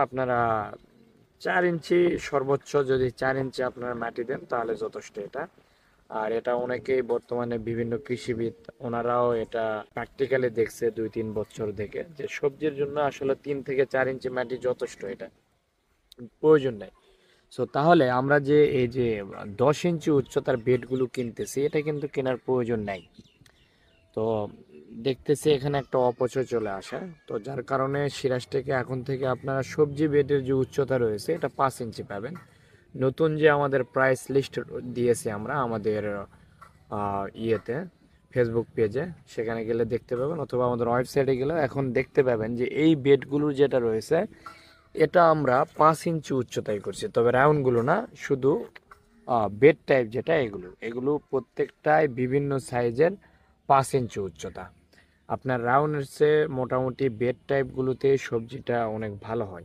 আপনারা 4 ইঞ্চি সর্বোচ্চ, যদি 4 ইঞ্চি আপনারা মাটি দেন তাহলে যথেষ্ট এটা। আর এটা অনেকেই বর্তমানে বিভিন্ন কৃষিবিদ ওনারাও এটা প্র্যাকটিক্যালি দেখছে 2-3 বছর থেকে, যে সবজির জন্য আসলে 3 থেকে 4 ইঞ্চি মাটি যথেষ্ট, এটা প্রয়োজন নাই। সো তাহলে আমরা যে এই যে 10 ইঞ্চি উচ্চতার বেডগুলো কিনতেছি, এটা কিন্তু কেনার প্রয়োজন নাই। তো দেখতেছি এখানে একটা অপচয় চলে আসে, তো যার কারণে সিরাজটেকে এখন থেকে আপনারা সবজি বেডের যে উচ্চতা রয়েছে এটা 5 ইঞ্চি পাবেন। নতুন যে আমাদের প্রাইস লিস্ট দিয়েছি আমরা আমাদের ইয়েতে, ফেসবুক পেজে, সেখানে গেলে দেখতে পাবেন, অথবা আমাদের ওয়েবসাইটে গেলে এখন দেখতে পাবেন যে এই বেডগুলোর যেটা রয়েছে এটা আমরা 5 ইঞ্চি উচ্চতায় করছি, তবে রাউন্ডগুলো না, শুধু বেড টাইপ যেটা, এগুলো এগুলো প্রত্যেকটাই বিভিন্ন সাইজের 5 ইঞ্চি উচ্চতা। আপনার রাউন্ডের চেয়ে মোটামুটি বেড টাইপগুলোতে সবজিটা অনেক ভালো হয়।